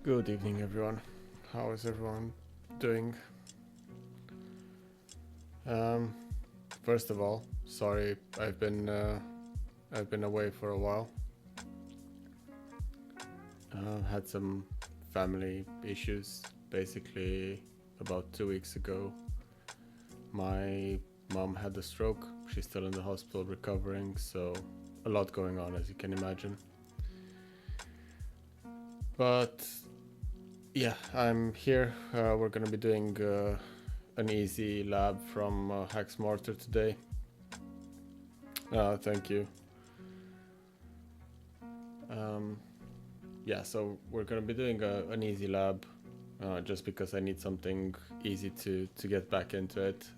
Good evening, everyone. How is everyone doing? First of all, sorry I've been away for a while. Had some family issues. Basically, about 2 weeks ago, my mom had a stroke. She's still in the hospital recovering, so a lot going on, as you can imagine. But yeah, I'm here. We're gonna be doing an easy lab from HackSmarter today. Thank you. Yeah, so we're gonna be doing an easy lab just because I need something easy to get back into it.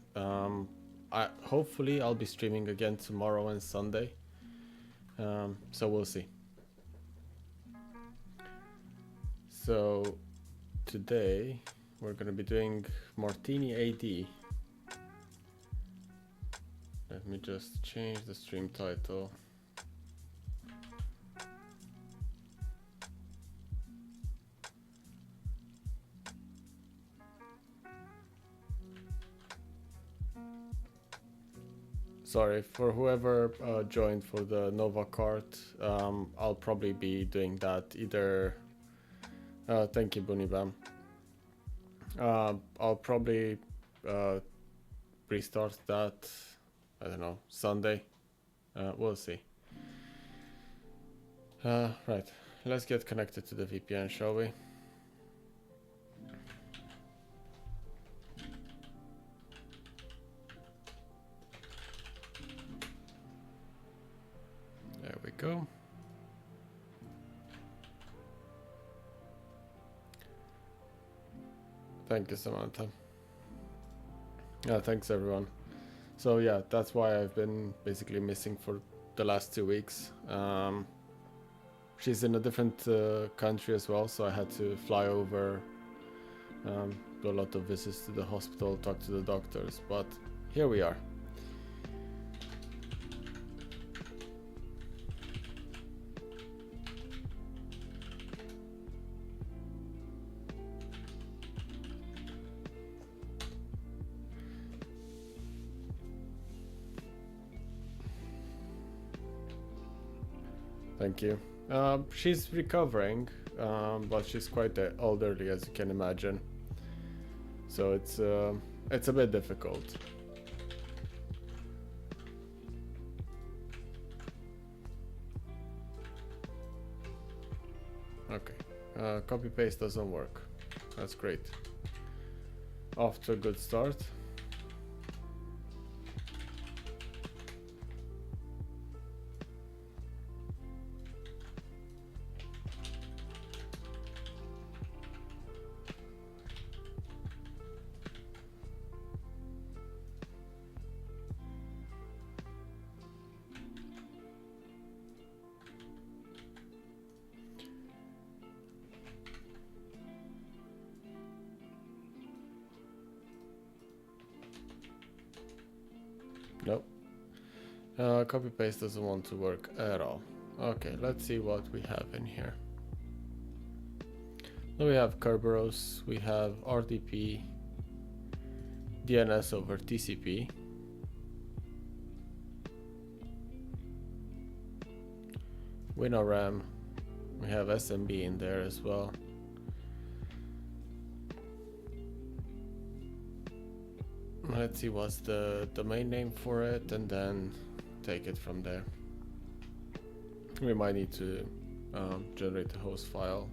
Hopefully I'll be streaming again tomorrow and Sunday, so we'll see. So today we're gonna be doing MartiniAD. Let me just change the stream title. Sorry for whoever joined for the Nova cart. I'll probably be doing that either. Thank you, Bunibam. I'll probably restart that. I don't know, Sunday. We'll see. Right, let's get connected to the VPN, shall we? There we go. Thank you, Samantha. Thanks, everyone. So yeah, that's why I've been basically missing for the last 2 weeks. She's in a different country as well, so I had to fly over, do a lot of visits to the hospital, talk to the doctors, but here we are. Thank you. She's recovering, but she's quite elderly, as you can imagine. So it's a bit difficult. Okay, copy paste doesn't work. That's great. Off to a good start. Nope. Copy paste doesn't want to work at all. Okay, let's see what we have in here. So we have Kerberoast, we have RDP, DNS over TCP, WinRM, we have SMB in there as well. Let's see what's the domain name for it and then take it from there. We might need to generate a host file,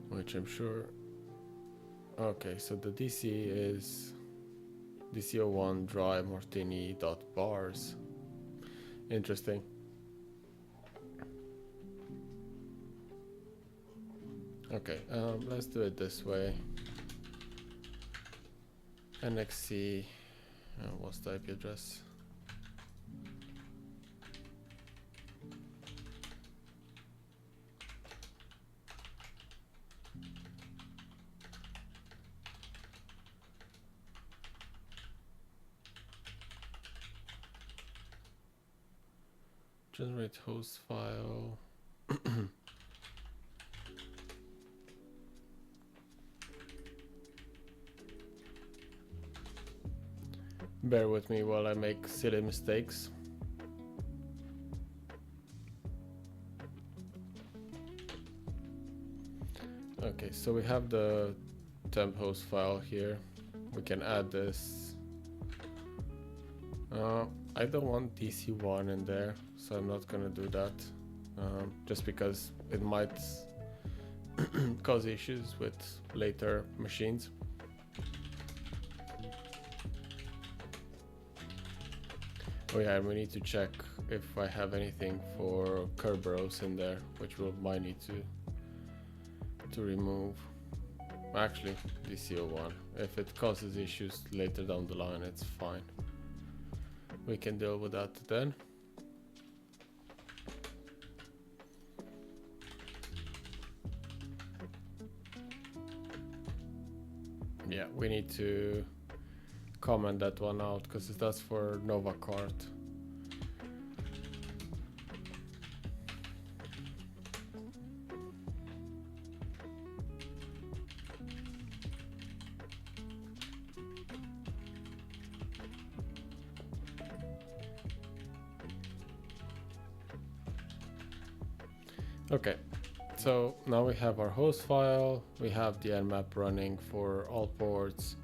which I'm sure. Okay, so the DC is dc01 dry martini.bars. Interesting. Okay, let's do it this way. NXC, what's the IP address? Generate host file. Bear with me while I make silly mistakes. Okay, so we have the temp host file here. We can add this. I don't want DC1 in there, so I'm not gonna do that. Just because it might cause issues with later machines. Oh yeah, we need to check if I have anything for Kerberoasting in there, which we might need to remove. Actually, DC01. If it causes issues later down the line, it's fine. We can deal with that then. Yeah, we need to comment that one out because that's for Nova Cart. Okay, so now we have our host file, we have the nmap running for all ports.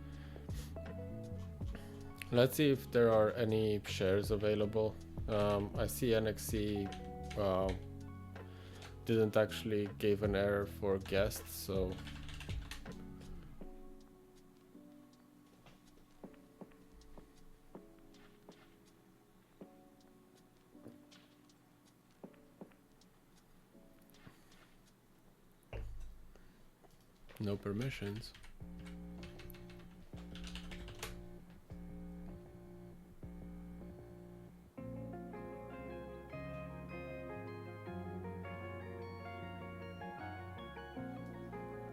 Let's see if there are any shares available. I see NXC didn't actually give an error for guests, so no permissions.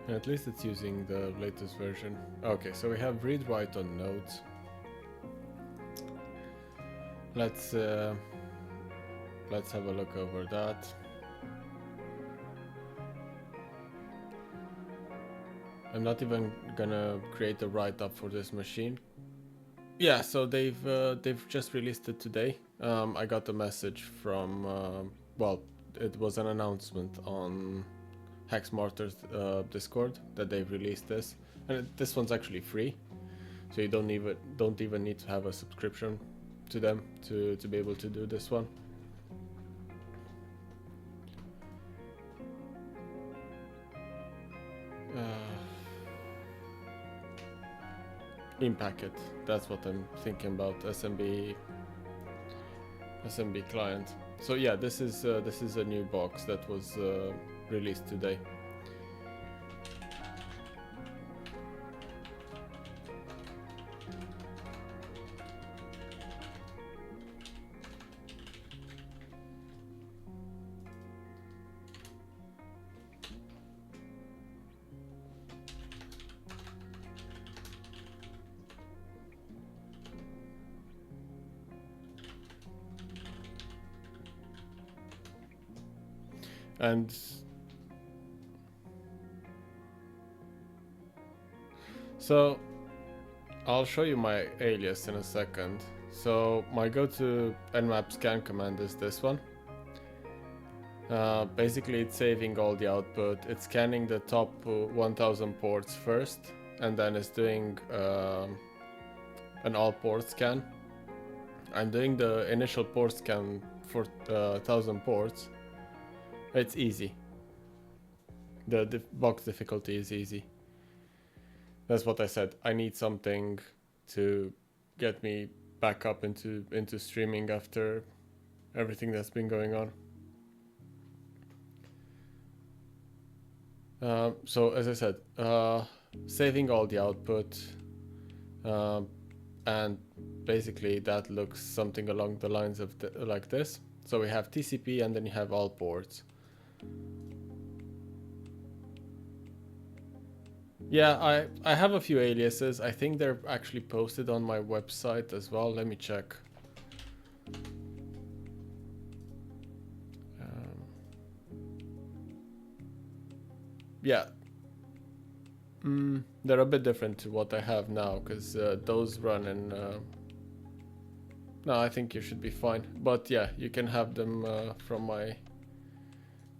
At least it's using the latest version. Okay, so we have read write on nodes. Let's have a look over that. I'm not even gonna create a write-up for this machine. Yeah, so they've just released it today. I got a message from well, it was an announcement on HackSmarter's Discord that they've released this, and this one's actually free, so you don't even need to have a subscription to them to be able to do this one. In packet, that's what I'm thinking about. SMB client. So yeah, this is a new box that was released today. And so I'll show you my alias in a second. So my go-to nmap scan command is this one. Basically it's saving all the output. It's scanning the top 1000 ports first, and then it's doing an all port scan. I'm doing the initial port scan for 1000 ports. It's easy. The box difficulty is easy. That's what I said. I need something to get me back up into streaming after everything that's been going on. So as I said, saving all the output, and basically that looks something along the lines of like this. So we have TCP and then you have all ports. Yeah, I have a few aliases. I think they're actually posted on my website as well. Let me check. Yeah. They're a bit different to what I have now, because those run in No, I think you should be fine. But yeah, you can have them from my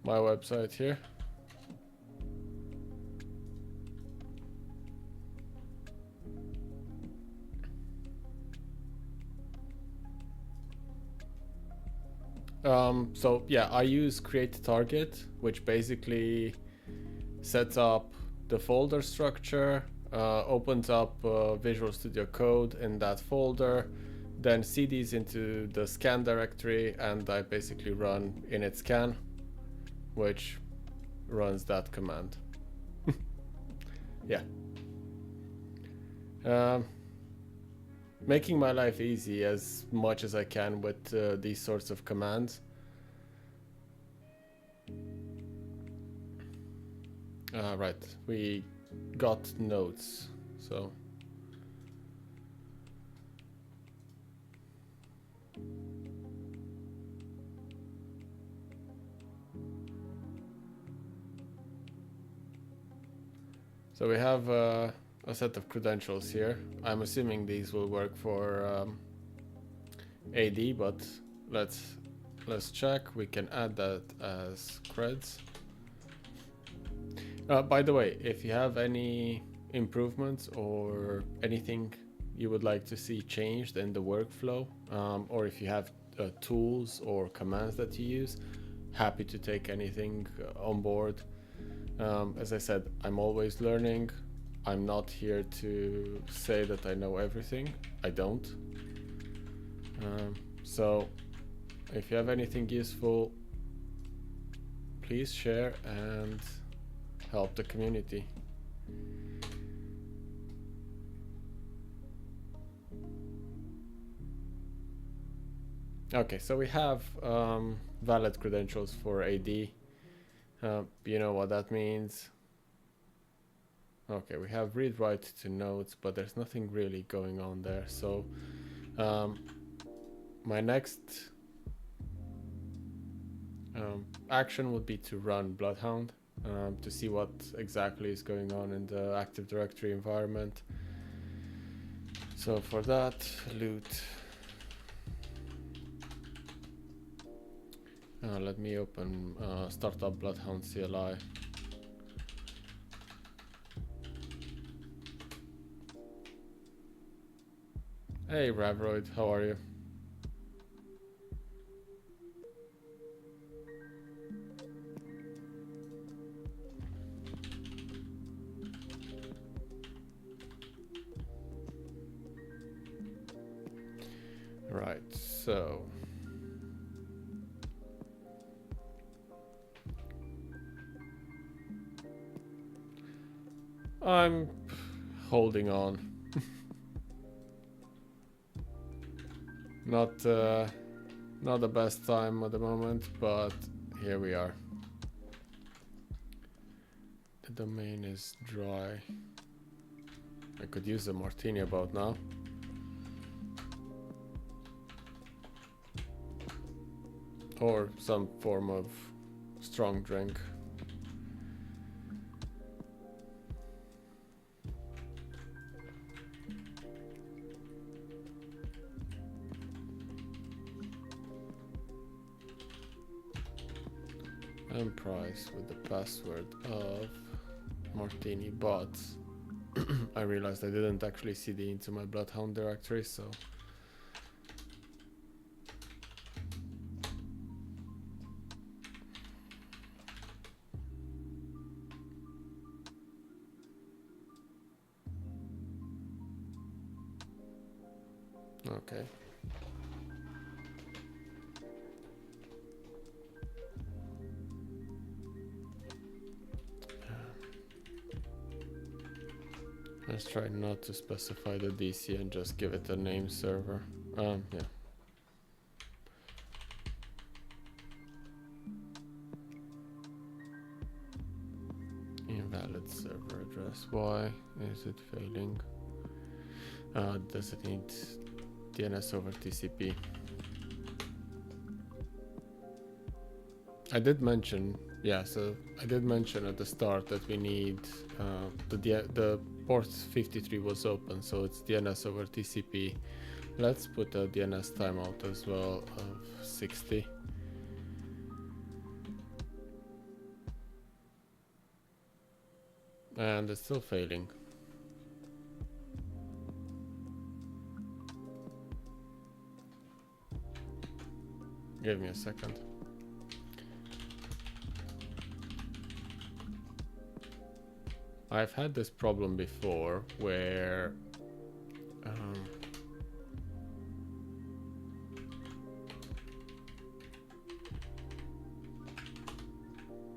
website here. So yeah, I use create target, which basically sets up the folder structure, opens up Visual Studio Code in that folder, then CDs into the scan directory, and I basically run init scan, which runs that command. Yeah. Making my life easy as much as I can with these sorts of commands. Right, we got notes, so we have a set of credentials here. I'm assuming these will work for AD, but let's check. We can add that as creds. By the way, if you have any improvements or anything you would like to see changed in the workflow, or if you have tools or commands that you use, happy to take anything on board. As I said, I'm always learning. I'm not here to say that I know everything. I don't. So if you have anything useful, please share and help the community. Okay, so we have valid credentials for AD. You know what that means. Okay, we have read write to notes, but there's nothing really going on there. So my next action would be to run Bloodhound to see what exactly is going on in the Active Directory environment. So for that, loot. Let me open startup Bloodhound CLI. Hey Ravroid, how are you? Right, so I'm holding on. Not the best time at the moment, but here we are. The domain is dry. I could use a martini about now. Or some form of strong drink. And price with the password of martini, but I realized I didn't actually cd into my Bloodhound directory, so okay. Let's try not to specify the DC and just give it a name server. Yeah. Invalid server address. Why is it failing? Does it need DNS over TCP? I did mention, yeah, so I did mention at the start that we need the port 53 was open, so it's DNS over TCP Let's put a DNS timeout as well of 60. And it's still failing. Give me a second. I've had this problem before where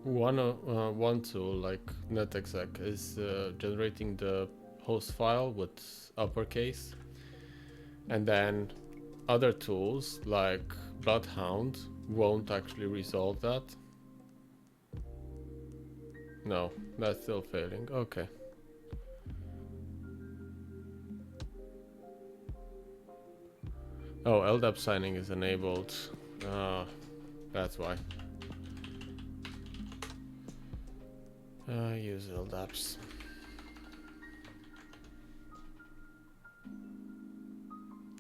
one tool like NetExec is generating the host file with uppercase, and then other tools like Bloodhound won't actually resolve that. No, that's still failing. Okay. Oh, LDAP signing is enabled. That's why. Use LDAPs.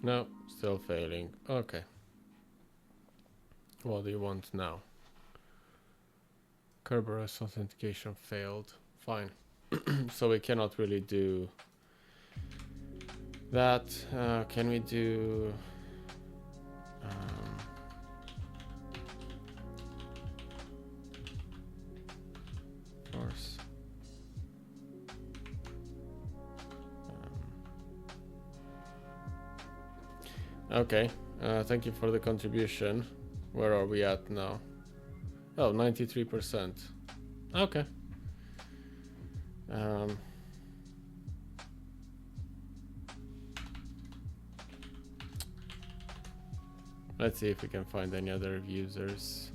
No, still failing. Okay. What do you want now? Kerberoasting authentication failed. Fine. So we cannot really do that. Can we do... force. Okay. Thank you for the contribution. Where are we at now? Oh, 93%. Okay. Let's see if we can find any other users.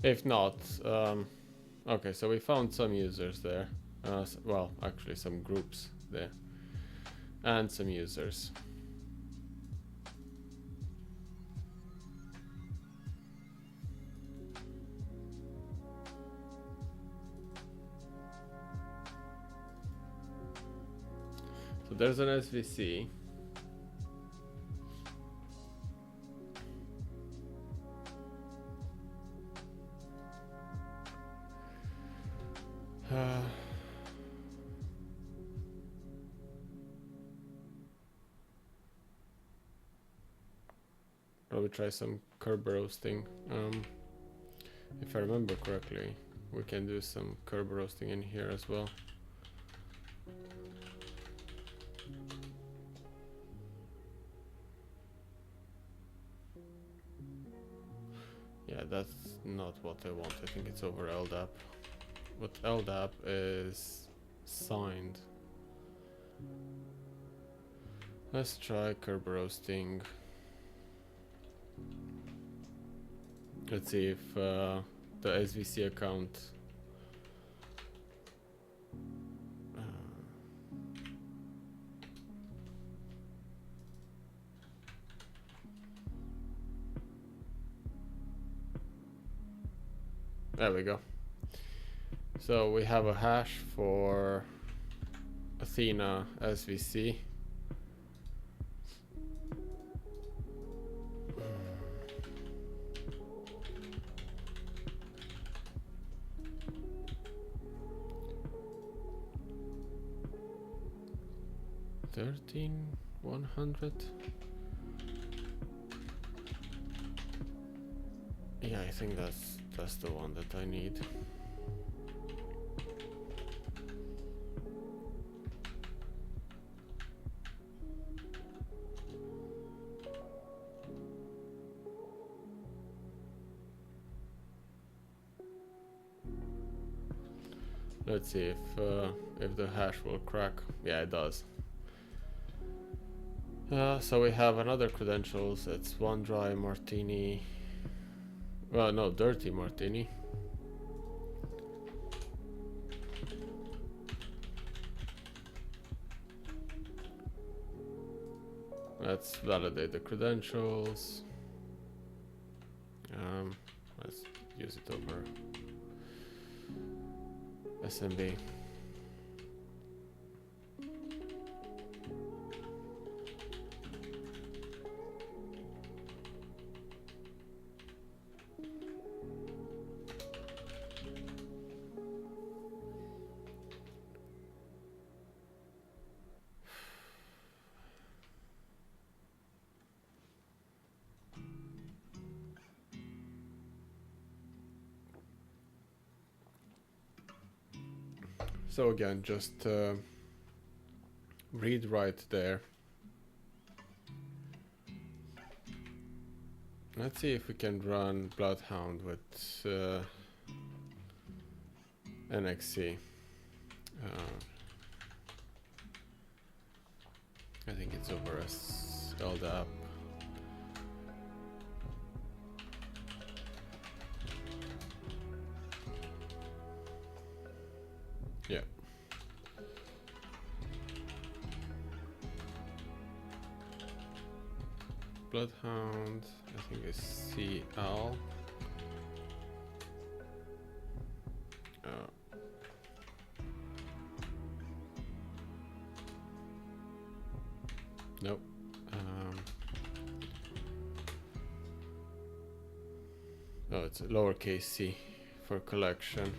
If not, okay, so we found some users there. Well, actually some groups there. And some users. So there's an SVC. Probably try some Kerberoasting. If I remember correctly, we can do some Kerberoasting in here as well. Yeah, that's not what I want. I think it's over LDAP. But LDAP is signed. Let's try Kerberoasting. Let's see if the SVC account there we go. So we have a hash for Athena SVC. $13,100. Yeah, I think that's the one that I need. Let's see if the hash will crack. Yeah, it does. So we have another credentials. It's one dry martini. Well, no, dirty martini. Let's validate the credentials. Let's use it over SMB. So again, just read write there. Let's see if we can run Bloodhound with NXC. I think it's over as LDAP. Yeah. Bloodhound, I think is CL. Nope. Oh, it's a lowercase c for collection.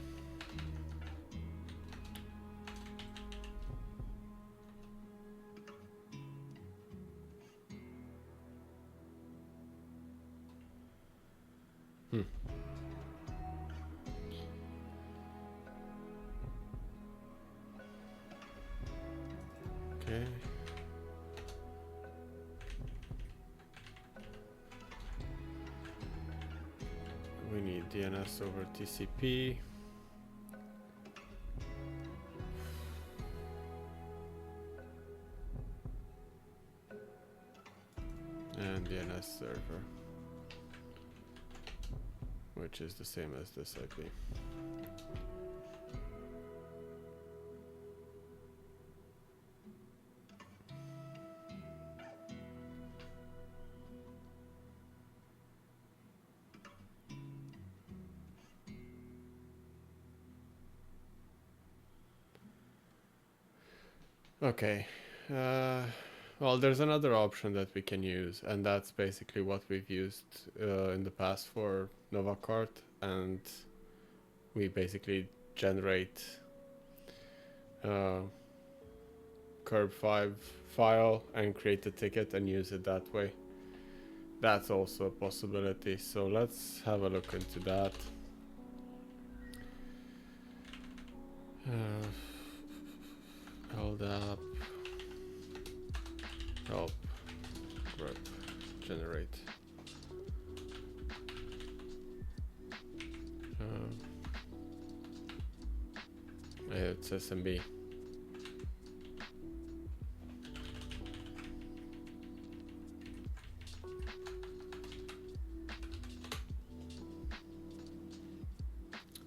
Okay. We need DNS over TCP. And DNS server, which is the same as this IP. Okay, well, there's another option that we can use, and that's basically what we've used in the past for Novacart, and we basically generate Kerb5 file and create a ticket and use it that way. That's also a possibility, so let's have a look into that. LDAP help grep generate. It's SMB.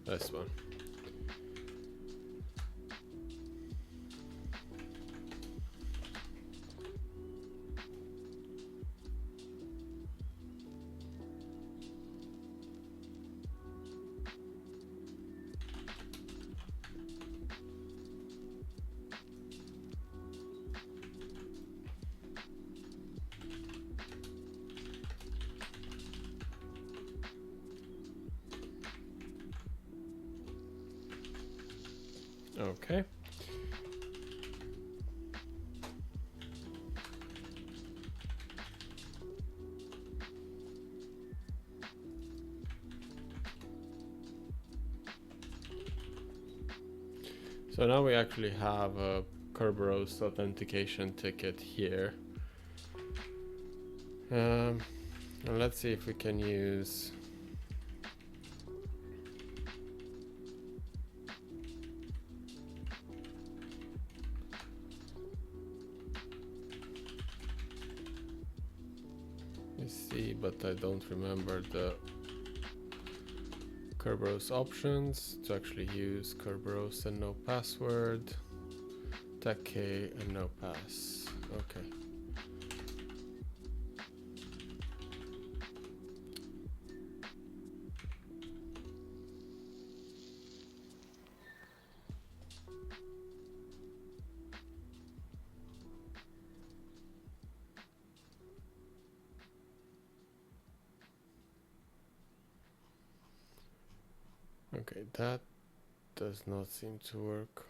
This one. Okay. So now we actually have a Kerberoast authentication ticket here. And let's see if we can use but I don't remember the Kerberoast options to actually use Kerberoast and no password, TechK and no pass. Okay. Okay, that does not seem to work.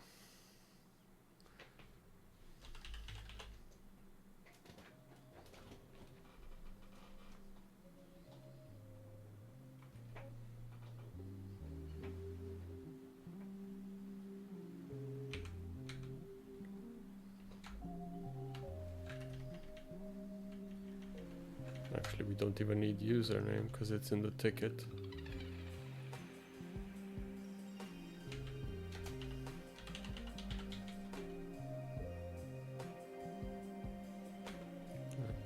Actually, we don't even need username because it's in the ticket.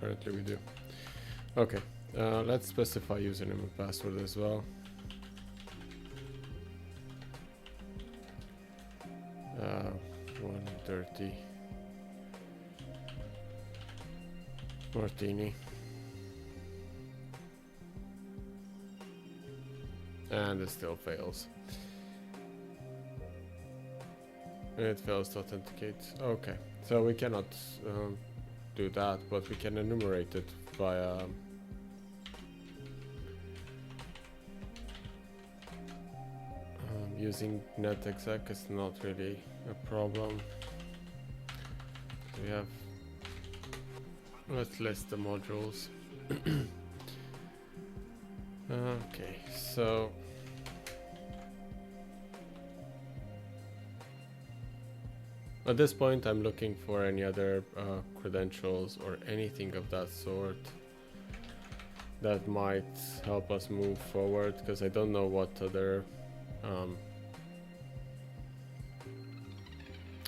Apparently we do. Okay, let's specify username and password as well. 130 Martini. And it still fails. It fails to authenticate. Okay, so we cannot do that, but we can enumerate it via using NetExec is not really a problem. We have, let's list the modules. Okay, so at this point I'm looking for any other credentials or anything of that sort that might help us move forward, because I don't know what other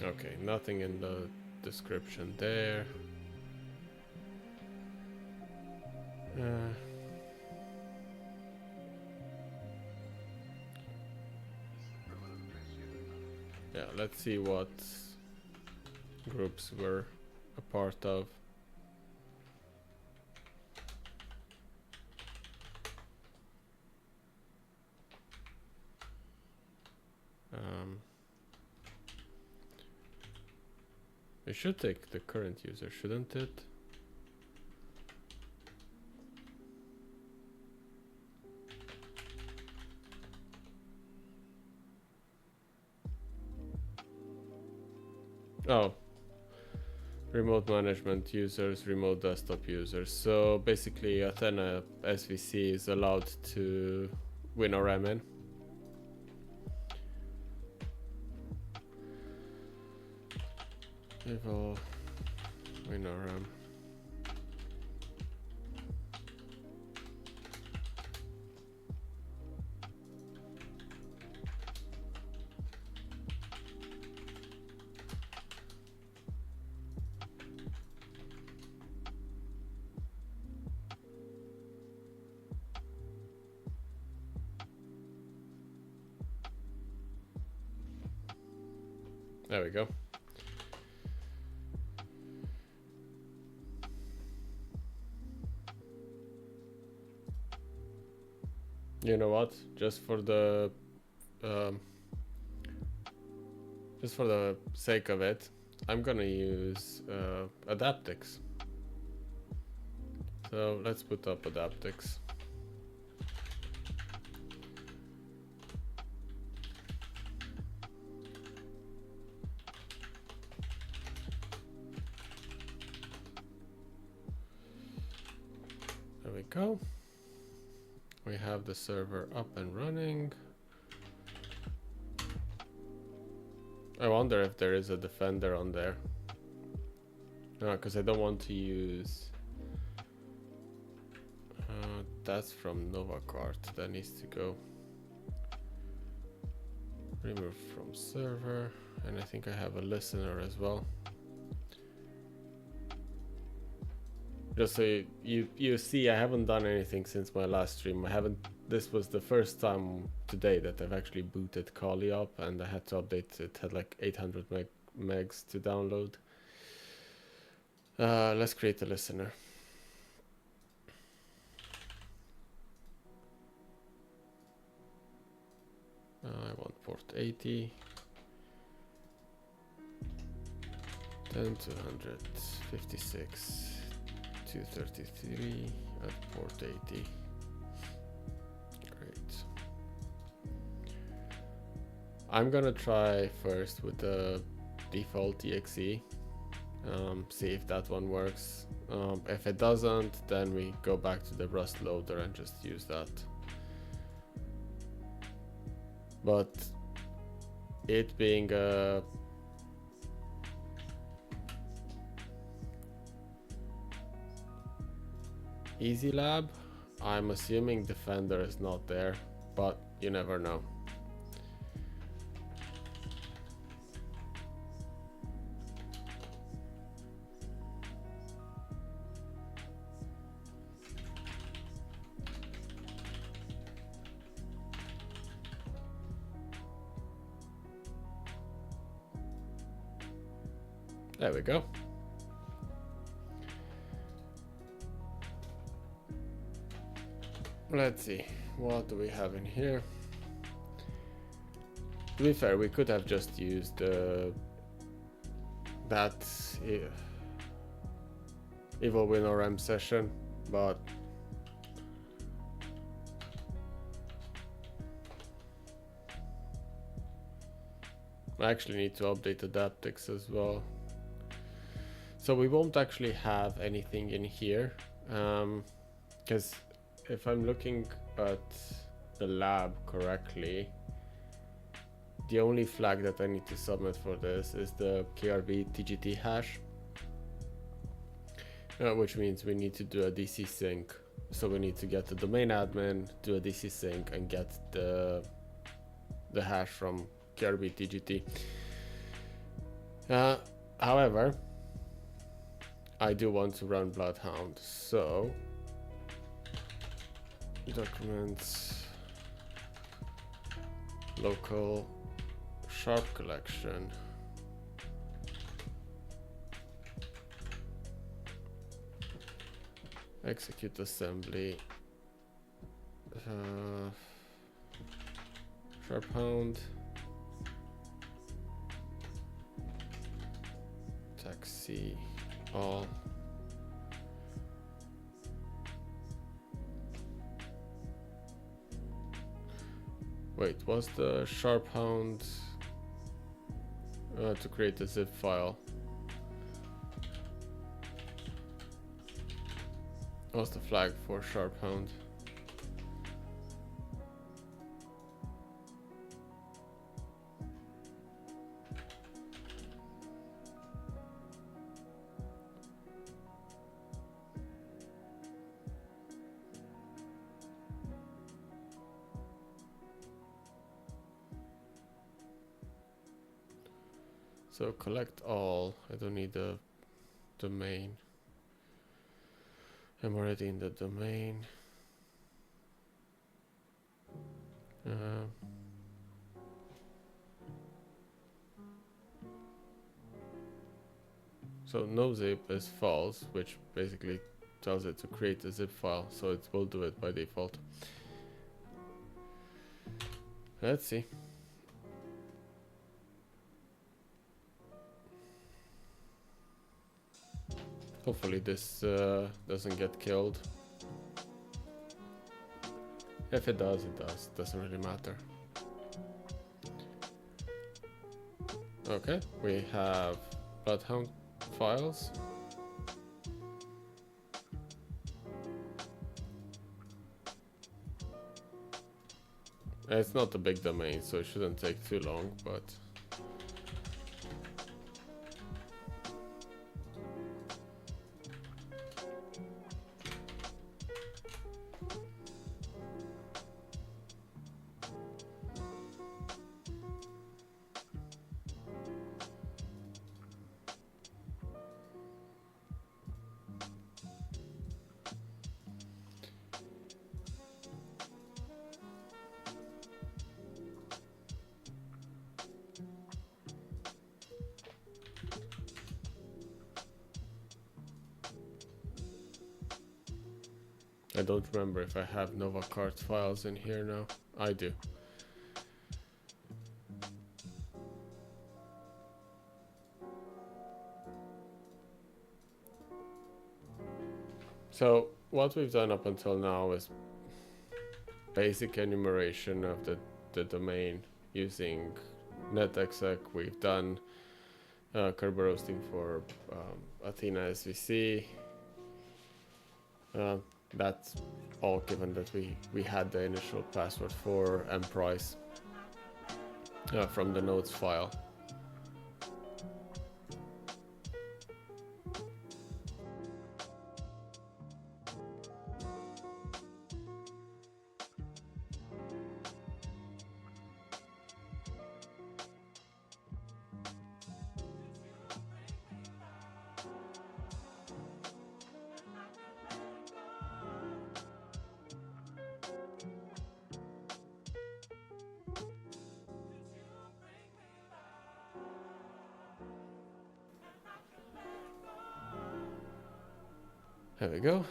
okay, nothing in the description there. Yeah, let's see what groups we're a part of. It should take the current user, shouldn't it? Oh, remote management users, remote desktop users. So basically Athena SVC is allowed to WinRM in. Evil-winrm. There we go. You know what? Just for the sake of it, I'm gonna use Adaptix. So let's put up Adaptix. There we go. We have the server up and running. I wonder if there is a defender on there. No, because I don't want to use... that's from Novacart. That needs to go. Remove from server. And I think I have a listener as well. Just so you see, I haven't done anything since my last stream. This was the first time today that I've actually booted Kali up, and I had to update it. Had like 800 megs to download. Let's create a listener. I want port 80. 10 256 233 at port 80. Great. I'm gonna try first with the default exe, see if that one works. If it doesn't, then we go back to the Rust loader and just use that. But it being a easy lab, I'm assuming Defender is not there, but you never know. There we go. Let's see, what do we have in here? To be fair, we could have just used that evil-winrm session, but I actually need to update Adaptix as well. So we won't actually have anything in here, because if I'm looking at the lab correctly, the only flag that I need to submit for this is the krbtgt hash, which means we need to do a DCSync. So we need to get the domain admin, do a DCSync, and get the hash from krbtgt. However, I do want to run Bloodhound, so documents local sharp collection, execute assembly, sharp hound, taxi all. Wait, was the sharp hound to create a zip file? What's the flag for sharp hound? So collect all. I don't need the domain. I'm already in the domain. So no zip is false, which basically tells it to create a zip file, so it will do it by default. Let's see. Hopefully this doesn't get killed. If it does, it does. Doesn't really matter. Okay, we have Bloodhound files. It's not a big domain, so it shouldn't take too long, but I don't remember if I have Novacart files in here now. I do. So what we've done up until now is basic enumeration of the domain using NetExec, we've done Kerberoasting for Athena SVC. That's all given that we had the initial password for mprice from the notes file. There we go.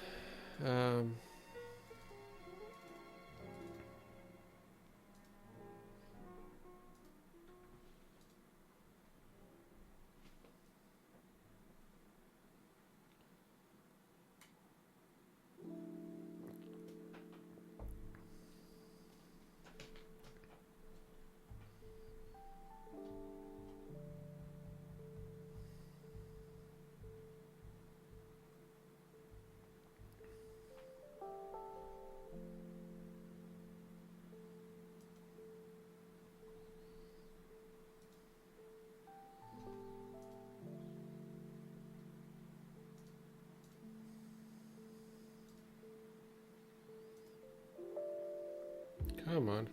Come on.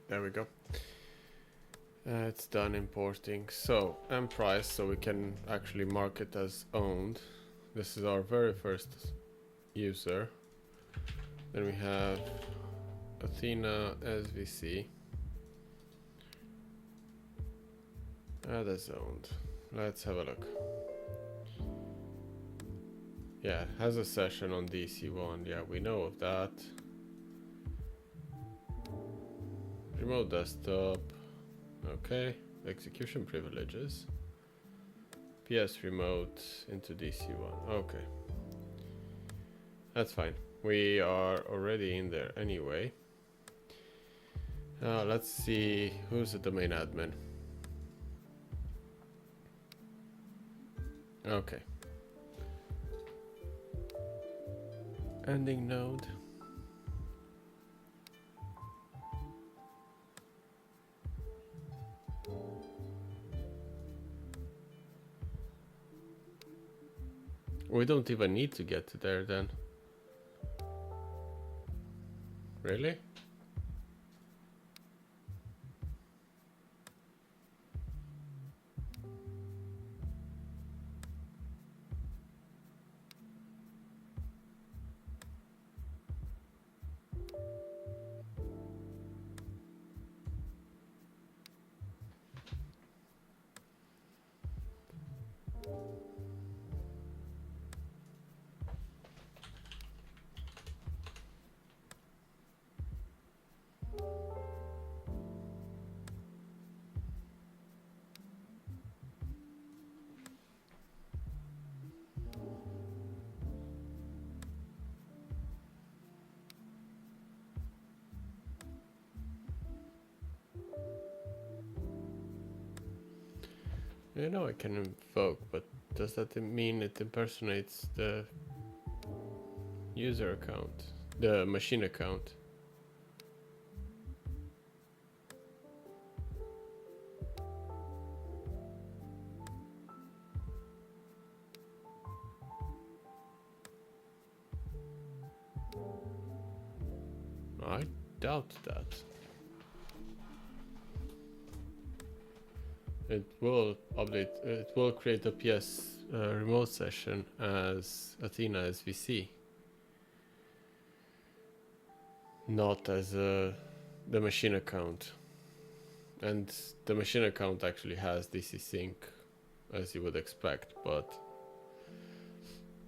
There we go. It's done importing. So mprice, so we can actually mark it as owned. This is our very first user. Then we have Athena SVC. That's owned. Let's have a look. Yeah, has a session on DC1. Yeah, we know of that. Remote desktop. Okay. Execution privileges. PS remote into DC1. Okay. That's fine. We are already in there anyway. Let's see who's the domain admin. Okay. Ending node. We don't even need to get to there then. Really? You know I can invoke, but does that mean it impersonates the user account, the machine account? I doubt that. It will update, it will create a PS remote session as Athena SVC. Not as the machine account. And the machine account actually has DCSync, as you would expect, but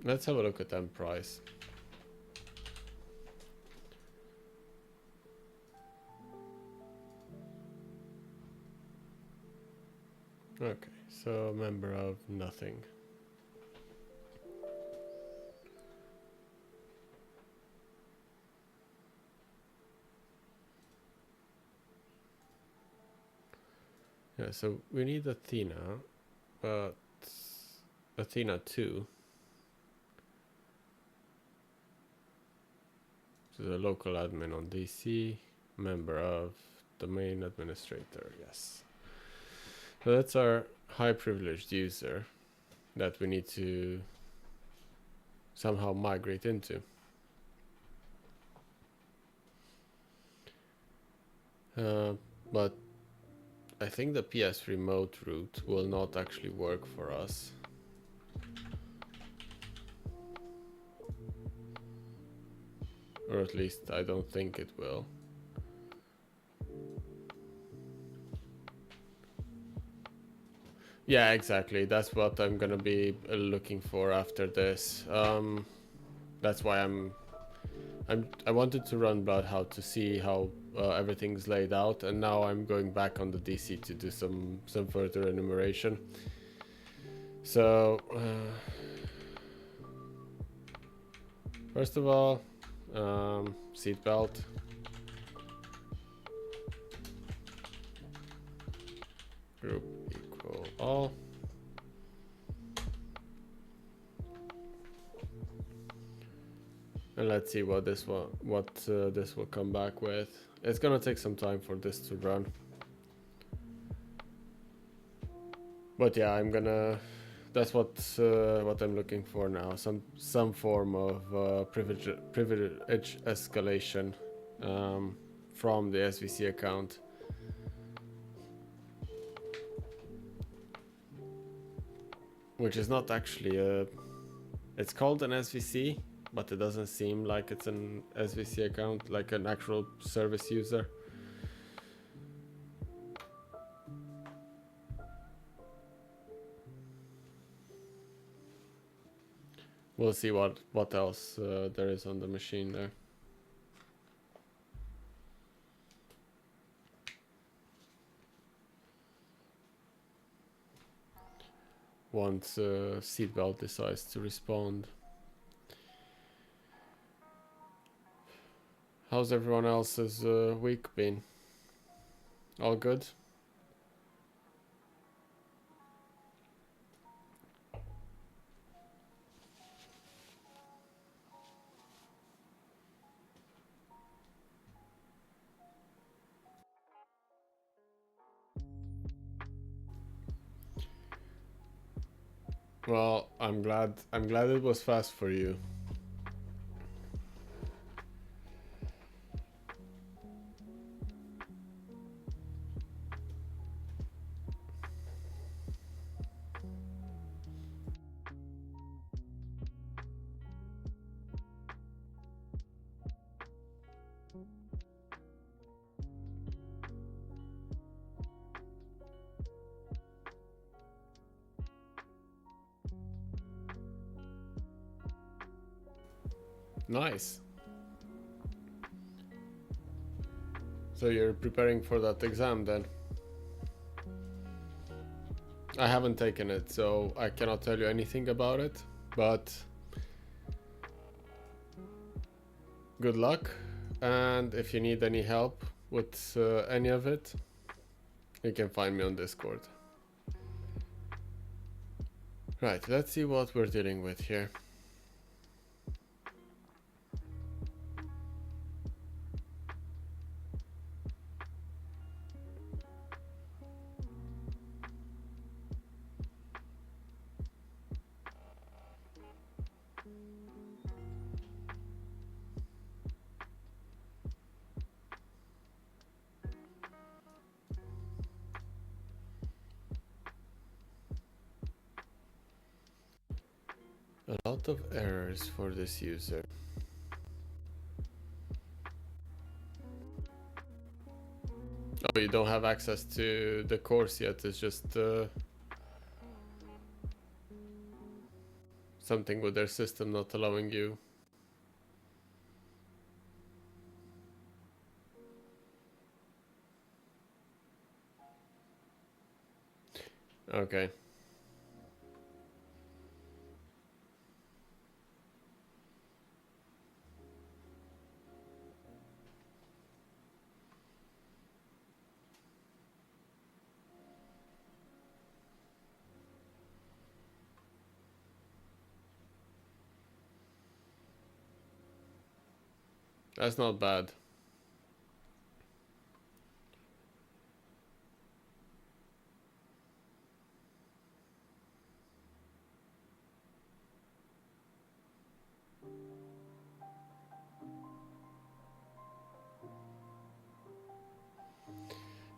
let's have a look at mprice. Okay, so member of nothing. Yeah, so we need Athena, but Athena 2. So the local admin on DC, member of domain administrator, yes. So that's our high privileged user that we need to somehow migrate into. But I think the PS remote route will not actually work for us. Or at least I don't think it will. Yeah, exactly. That's what I'm gonna be looking for after this. That's why I wanted to run Bloodhound to see how everything's laid out, and now I'm going back on the DC to do some further enumeration. So first of all, Seatbelt. Group equal all. And let's see what this will come back with. It's gonna take some time for this to run. But yeah, that's what I'm looking for now. Some form of privilege escalation from the SVC account. Which is not actually it's called an SVC, but it doesn't seem like it's an SVC account, like an actual service user. We'll see what else there is on the machine there. Once Seatbelt decides to respond. How's everyone else's week been? All good? Well, I'm glad it was fast for you. Nice. So you're preparing for that exam then? I haven't taken it, so I cannot tell you anything about it, but good luck. And if you need any help with any of it, you can find me on Discord. Right, let's see what we're dealing with here. A lot of errors for this user. Oh, you don't have access to the course yet, it's just something with their system not allowing you. Okay. That's not bad.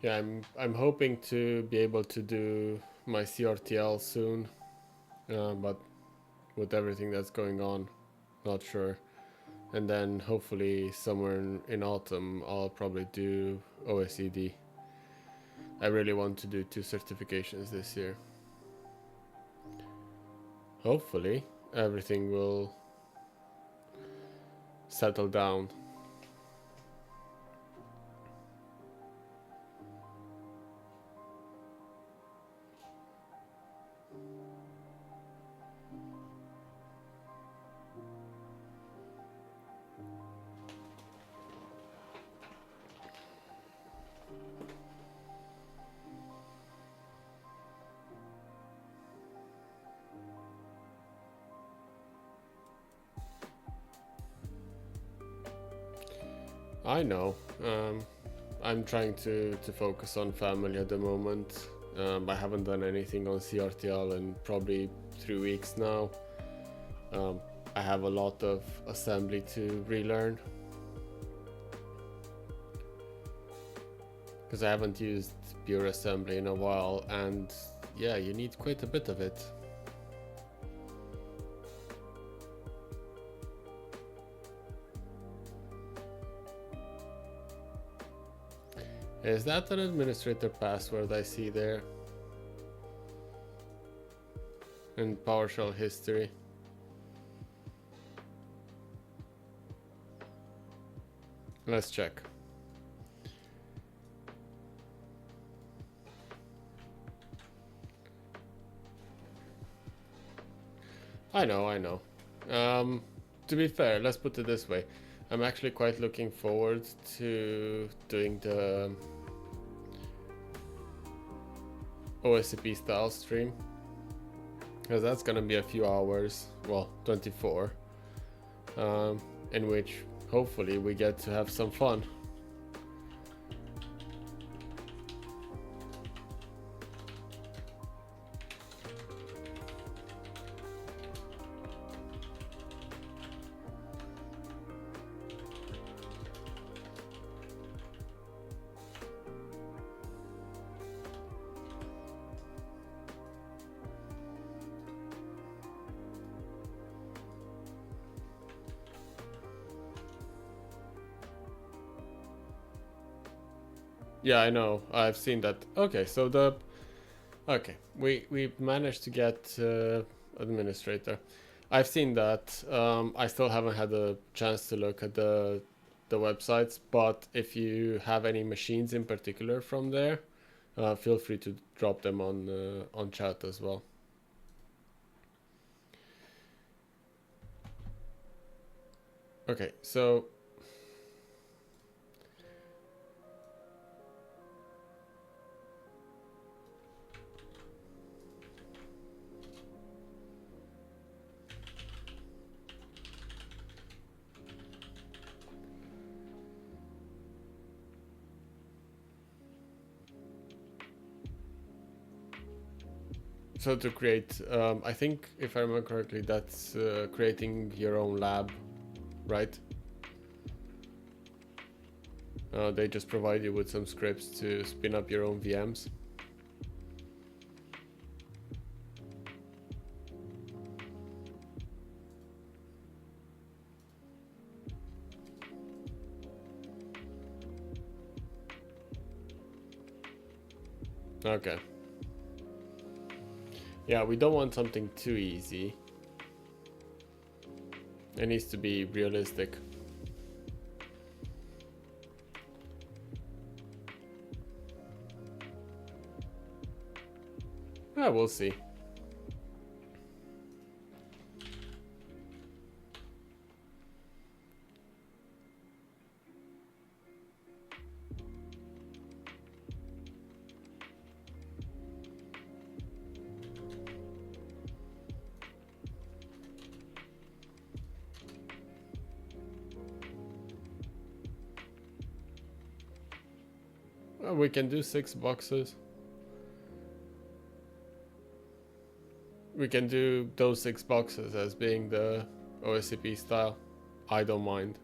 Yeah, I'm hoping to be able to do my CRTL soon, but with everything that's going on, not sure. And then hopefully somewhere in autumn I'll probably do OSED. I really want to do 2 certifications this year. Hopefully everything will settle down. I know. I'm trying to focus on family at the moment. I haven't done anything on CRTL in probably 3 weeks now. I have a lot of assembly to relearn. Because I haven't used pure assembly in a while, and yeah, you need quite a bit of it. Is that an administrator password I see there? In PowerShell history. Let's check. I know. To be fair, let's put it this way. I'm actually quite looking forward to doing the OSCP style stream, because that's gonna be a few hours, well, 24, in which hopefully we get to have some fun. Yeah, I know. I've seen that. Okay, so we managed to get administrator. I've seen that. I still haven't had a chance to look at the websites, but if you have any machines in particular from there, feel free to drop them on chat as well. Okay, so to create, I think if I remember correctly, that's creating your own lab, right? They just provide you with some scripts to spin up your own VMs. Okay. Yeah, we don't want something too easy. It needs to be realistic. Yeah, we'll see. We can do 6 boxes. We can do those 6 boxes as being the OSCP style. I don't mind.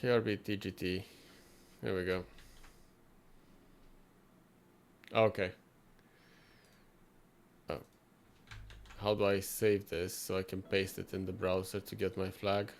krbtgt. There we go. Okay. Oh. How do I save this so I can paste it in the browser to get my flag?